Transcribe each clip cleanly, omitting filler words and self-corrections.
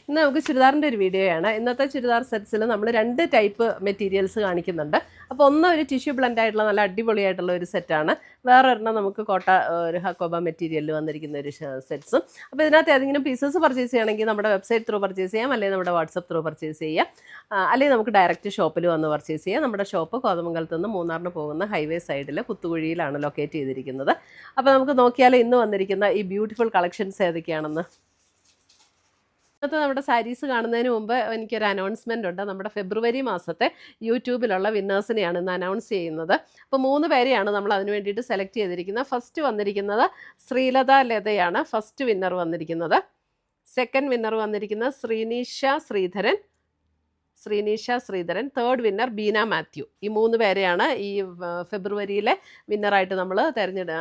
ഇന്ന് നമുക്ക് ചുരിദാറിൻ്റെ ഒരു വീഡിയോയാണ്. ഇന്നത്തെ ചുരിദാർ സെറ്റ്സിൽ നമ്മൾ 2 ടൈപ്പ് മെറ്റീരിയൽസ് കാണിക്കുന്നുണ്ട്. അപ്പോൾ ഒന്ന് ഒരു ടിഷ്യൂ ബ്ലെൻഡ് ആയിട്ടുള്ള നല്ല അടിപൊളിയായിട്ടുള്ള ഒരു സെറ്റാണ്. വേറൊരെണ്ണം നമുക്ക് ഒരു ഹക്കോബ മെറ്റീരിയലിൽ വന്നിരിക്കുന്ന ഒരു സെറ്റ്സും. അപ്പോൾ ഇതിനകത്ത് ഏതെങ്കിലും പീസസ് പർച്ചേസ് ചെയ്യണമെങ്കിൽ നമ്മുടെ വെബ്സൈറ്റ് ത്രൂ പർച്ചേസ് ചെയ്യാം, അല്ലെങ്കിൽ നമ്മുടെ വാട്സപ്പ് ത്രൂ പർച്ചേസ് ചെയ്യാം, അല്ലെങ്കിൽ നമുക്ക് ഡയറക്റ്റ് ഷോപ്പിൽ വന്ന് പർച്ചേസ് ചെയ്യാം. നമ്മുടെ ഷോപ്പ് കോതമംഗലത്ത് നിന്ന് മൂന്നാറിന് പോകുന്ന ഹൈവേ സൈഡിൽ കുത്തുകുഴിയിലാണ് ലൊക്കേറ്റ് ചെയ്തിരിക്കുന്നത്. അപ്പോൾ നമുക്ക് നോക്കിയാൽ ഇന്ന് വന്നിരിക്കുന്ന ഈ ബ്യൂട്ടിഫുൾ കളക്ഷൻസ് ഏതൊക്കെയാണെന്ന്. ഇന്നത്തെ നമ്മുടെ സാരീസ് കാണുന്നതിന് മുമ്പ് എനിക്കൊരു അനൗൺസ്മെൻ്റ് ഉണ്ട്. നമ്മുടെ ഫെബ്രുവരി മാസത്തെ യൂട്യൂബിലുള്ള വിന്നേഴ്സിനെയാണ് ഇന്ന് അനൗൺസ് ചെയ്യുന്നത്. അപ്പോൾ 3 പേരെയാണ് നമ്മൾ അതിന് വേണ്ടിയിട്ട് സെലക്ട് ചെയ്തിരിക്കുന്നത്. ഫസ്റ്റ് വന്നിരിക്കുന്നത് ശ്രീലത ലതയാണ് ഫസ്റ്റ് വിന്നർ വന്നിരിക്കുന്നത്. സെക്കൻഡ് വിന്നർ വന്നിരിക്കുന്നത് Sreenisha Sreedharan. Third winner Beena Mathew. ഈ 3 പേരെയാണ് ഈ ഫെബ്രുവരിയിലെ വിന്നറായിട്ട് നമ്മൾ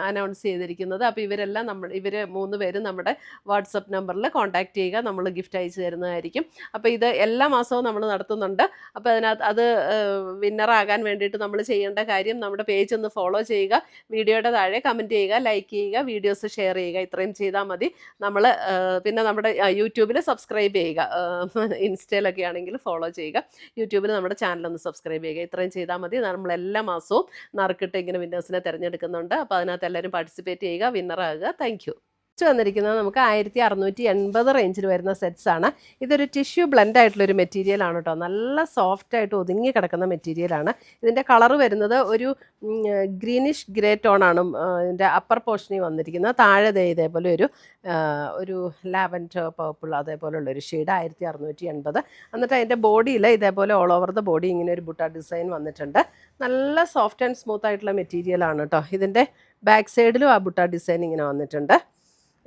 അനൗൺസ് ചെയ്തിരിക്കുന്നത്. അപ്പോൾ ഇവർ 3 പേരും നമ്മുടെ വാട്സപ്പ് നമ്പറിൽ കോൺടാക്ട് ചെയ്യുക, നമ്മൾ ഗിഫ്റ്റ് അയച്ചു തരുന്നതായിരിക്കും. അപ്പോൾ ഇത് എല്ലാ മാസവും നമ്മൾ നടത്തുന്നുണ്ട്. അപ്പോൾ അത് വിന്നറാകാൻ വേണ്ടിയിട്ട് നമ്മൾ ചെയ്യേണ്ട കാര്യം നമ്മുടെ പേജ് ഒന്ന് ഫോളോ ചെയ്യുക, വീഡിയോയുടെ താഴെ കമൻറ്റ് ചെയ്യുക, ലൈക്ക് ചെയ്യുക, വീഡിയോസ് ഷെയർ ചെയ്യുക. ഇത്രയും ചെയ്താൽ മതി. പിന്നെ നമ്മുടെ യൂട്യൂബിൽ സബ്സ്ക്രൈബ് ചെയ്യുക, ഇൻസ്റ്റയിലൊക്കെ ആണെങ്കിൽ ഫോളോ ചെയ്യുക, യൂട്യൂബിൽ നമ്മുടെ ചാനലൊന്ന് സബ്സ്ക്രൈബ് ചെയ്യുക. ഇത്രയും ചെയ്താൽ മതി. നമ്മൾ എല്ലാ മാസവും നറുക്കിട്ട് ഇങ്ങനെ വിന്നേഴ്സിനെ തിരഞ്ഞെടുക്കുന്നുണ്ട്. അപ്പോൾ അതിനകത്ത് എല്ലാവരും പാർട്ടിസിപ്പേറ്റ് ചെയ്യുക, വിന്നറാകുക. Thank you. വന്നിരിക്കുന്നത് നമുക്ക് 1680 റേഞ്ചിൽ വരുന്ന സെറ്റ്സ് ആണ്. ഇതൊരു ടിഷ്യൂ ബ്ലെൻഡ് ആയിട്ടുള്ളൊരു മെറ്റീരിയലാണ് കേട്ടോ. നല്ല സോഫ്റ്റായിട്ട് ഒതുങ്ങി കിടക്കുന്ന മെറ്റീരിയലാണ്. ഇതിൻ്റെ കളർ വരുന്നത് ഒരു ഗ്രീനിഷ് ഗ്രേ ടോണാണ് ഇതിൻ്റെ അപ്പർ പോർഷനിൽ വന്നിരിക്കുന്നത്. താഴെ ഇതേപോലെ ഒരു ലാവൻഡർ പർപ്പിൾ അതേപോലുള്ളൊരു ഷെയ്ഡ് 1680. എന്നിട്ട് അതിൻ്റെ ബോഡിയിൽ ഇതേപോലെ ഓൾ ഓവർ ദ ബോഡി ഇങ്ങനെ ഒരു ബുട്ട ഡിസൈൻ വന്നിട്ടുണ്ട്. നല്ല സോഫ്റ്റ് ആൻഡ് സ്മൂത്ത് ആയിട്ടുള്ള മെറ്റീരിയലാണ് കേട്ടോ. ഇതിൻ്റെ ബാക്ക് സൈഡിലും ആ ബുട്ട ഡിസൈൻ ഇങ്ങനെ വന്നിട്ടുണ്ട്.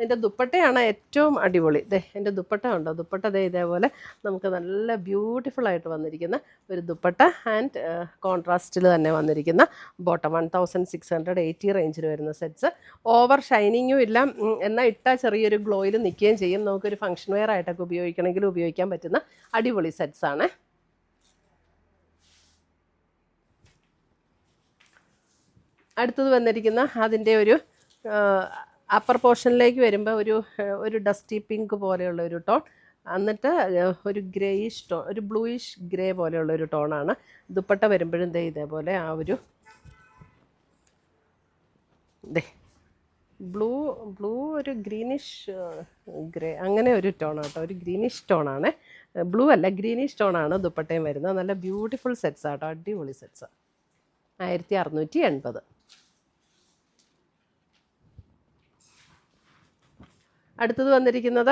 എൻ്റെ ദുപ്പട്ടയാണ് ഏറ്റവും അടിപൊളി. എൻ്റെ ദുപ്പട്ട ഉണ്ടോ, ദുപ്പട്ട ഇതേപോലെ നമുക്ക് നല്ല ബ്യൂട്ടിഫുൾ ആയിട്ട് വന്നിരിക്കുന്ന ഒരു ദുപ്പട്ട ആൻഡ് കോൺട്രാസ്റ്റിൽ തന്നെ വന്നിരിക്കുന്ന ബോട്ടം. 1680 റേഞ്ചിൽ വരുന്ന സെറ്റ്സ്. ഓവർ ഷൈനിങ്ങും ഇല്ല, എന്നാൽ ഇട്ടാൽ ചെറിയൊരു ഗ്ലോയിൽ നിൽക്കുകയും ചെയ്യും. നമുക്കൊരു ഫംഗ്ഷൻ വെയർ ആയിട്ടൊക്കെ ഉപയോഗിക്കണമെങ്കിൽ ഉപയോഗിക്കാൻ പറ്റുന്ന അടിപൊളി സെറ്റ്സാണ്. അടുത്തത് വന്നിരിക്കുന്ന അതിൻ്റെ ഒരു അപ്പർ പോർഷനിലേക്ക് വരുമ്പോൾ ഒരു ഡസ്റ്റി പിങ്ക് പോലെയുള്ള ഒരു ടോൺ, എന്നിട്ട് ഒരു ഗ്രേയിഷ് ടോൺ, ഒരു ബ്ലൂയിഷ് ഗ്രേ പോലെയുള്ള ഒരു ടോണാണ്. ദുപ്പട്ട വരുമ്പോഴും ഇതേപോലെ ആ ഒരു ബ്ലൂ ഒരു ഗ്രീനിഷ് ഗ്രേ അങ്ങനെ ഒരു ടോണാണ് കേട്ടോ. ഒരു ഗ്രീനിഷ് ടോണാണ്, ബ്ലൂ അല്ല ഗ്രീനിഷ് ടോണാണ് ദുപ്പട്ടയും വരുന്നത്. നല്ല ബ്യൂട്ടിഫുൾ സെറ്റ്സാണ് കേട്ടോ, അടിപൊളി സെറ്റ്സാണ്. 1680. അടുത്തത് വന്നിരിക്കുന്നത്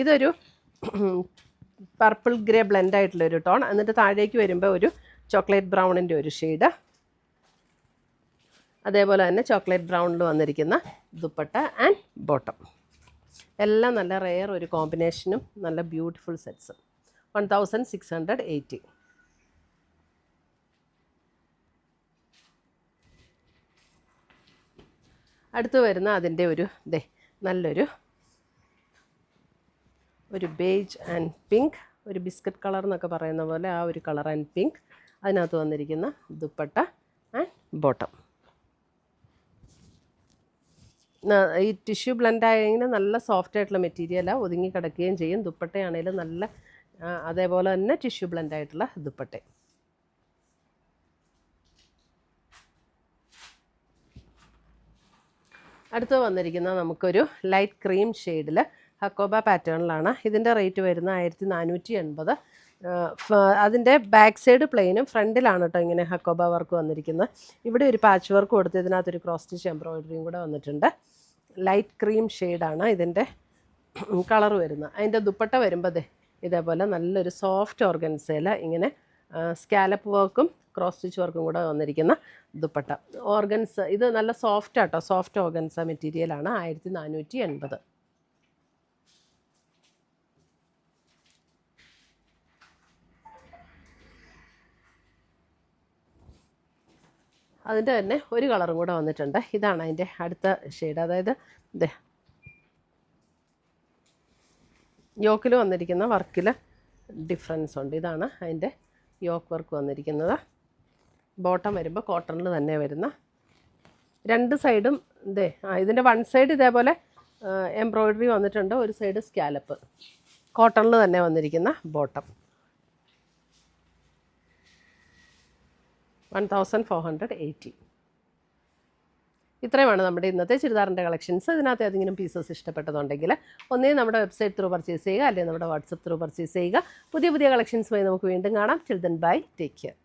ഇതൊരു പർപ്പിൾ ഗ്രേ ബ്ലെൻഡ് ആയിട്ടുള്ളൊരു ടോൺ, എന്നിട്ട് താഴേക്ക് വരുമ്പോൾ ഒരു ചോക്ലേറ്റ് ബ്രൗണിൻ്റെ ഒരു ഷെയ്ഡ്, അതേപോലെ തന്നെ ചോക്ലേറ്റ് ബ്രൗണിൽ വന്നിരിക്കുന്ന ദുപ്പട്ട ആൻഡ് ബോട്ടം. എല്ലാം നല്ല റെയർ ഒരു കോമ്പിനേഷനും നല്ല ബ്യൂട്ടിഫുൾ സെറ്റ്സ്. 1680. അടുത്ത് വരുന്ന അതിൻ്റെ നല്ലൊരു ബേജ് ആൻഡ് പിങ്ക്, ഒരു ബിസ്ക്കറ്റ് കളർ എന്നൊക്കെ പറയുന്ന പോലെ ആ ഒരു കളർ ആൻഡ് പിങ്ക്. അതിനകത്ത് വന്നിരിക്കുന്ന ദുപ്പട്ട ആൻഡ് ബോട്ടം. ഈ ടിഷ്യൂ ബ്ലെൻഡ് ആയെങ്കിൽ നല്ല സോഫ്റ്റ് ആയിട്ടുള്ള മെറ്റീരിയലാണ്, ഒതുങ്ങി കിടക്കുകയും ചെയ്യും. ദുപ്പട്ടയാണെങ്കിലും നല്ല അതേപോലെ തന്നെ ടിഷ്യൂ ബ്ലെൻഡ് ആയിട്ടുള്ള ദുപ്പട്ട. അടുത്ത് വന്നിരിക്കുന്നത് നമുക്കൊരു ലൈറ്റ് ക്രീം ഷെയ്ഡിൽ ഹക്കോബ പാറ്റേണിലാണ്. ഇതിൻ്റെ റേറ്റ് വരുന്നത് 1480. അതിൻ്റെ ബാക്ക് സൈഡ് പ്ലെയിനും ഫ്രണ്ടിലാണ് കേട്ടോ ഇങ്ങനെ ഹക്കോബ വർക്ക് വന്നിരിക്കുന്നത്. ഇവിടെ ഒരു പാച്ച് വർക്ക് കൊടുത്ത് ഇതിനകത്തൊരു ക്രോസ് സ്റ്റിച്ച് എംബ്രോയിഡറിയും കൂടെ വന്നിട്ടുണ്ട്. ലൈറ്റ് ക്രീം ഷെയ്ഡാണ് ഇതിൻ്റെ കളർ വരുന്നത്. അതിൻ്റെ ദുപ്പട്ട വരുമ്പോൾ ഇതേപോലെ നല്ലൊരു സോഫ്റ്റ് ഓർഗൻസയിൽ ഇങ്ങനെ സ്കാലപ്പ് വർക്കും ക്രോസ് സ്റ്റിച്ച് വർക്കും കൂടെ വന്നിരിക്കുന്ന ദുപ്പട്ട. ഇത് നല്ല സോഫ്റ്റ് ആട്ടോ, സോഫ്റ്റ് ഓർഗൻസ മെറ്റീരിയലാണ്. 1480. അതിൻ്റെ തന്നെ ഒരു കളറും കൂടെ വന്നിട്ടുണ്ട്. ഇതാണ് അതിൻ്റെ അടുത്ത ഷെയ്ഡ്. അതായത് യോക്കിൽ വന്നിരിക്കുന്ന വർക്കിൽ ഡിഫറൻസ് ഉണ്ട്. ഇതാണ് അതിൻ്റെ യോക്ക് വർക്ക് വന്നിരിക്കുന്നത്. ബോട്ടം വരുമ്പോൾ കോട്ടണിൽ തന്നെ വരുന്ന 2 സൈഡും ഇതിൻ്റെ 1 സൈഡ് ഇതേപോലെ എംബ്രോയിഡറി വന്നിട്ടുണ്ട്, ഒരു സൈഡ് സ്കാലപ്പ്. കോട്ടണിൽ തന്നെ വന്നിരിക്കുന്ന ബോട്ടം 1480. ഇത്രയുമാണ് നമ്മുടെ ഇന്നത്തെ ചുരിദാറിൻ്റെ കളക്ഷൻസ്. ഇതിനകത്ത് ഏതെങ്കിലും പീസസ് ഇഷ്ടപ്പെട്ടതുണ്ടെങ്കിൽ ഒന്നേ നമ്മുടെ വെബ്സൈറ്റ് ത്രൂ പർച്ചേസ് ചെയ്യുക, അല്ലെങ്കിൽ നമ്മുടെ വാട്സപ്പ് ത്രൂ പർച്ചേസ് ചെയ്യുക. പുതിയ കളക്ഷൻസുമായി നമുക്ക് വീണ്ടും കാണാം. Till then bye, take care.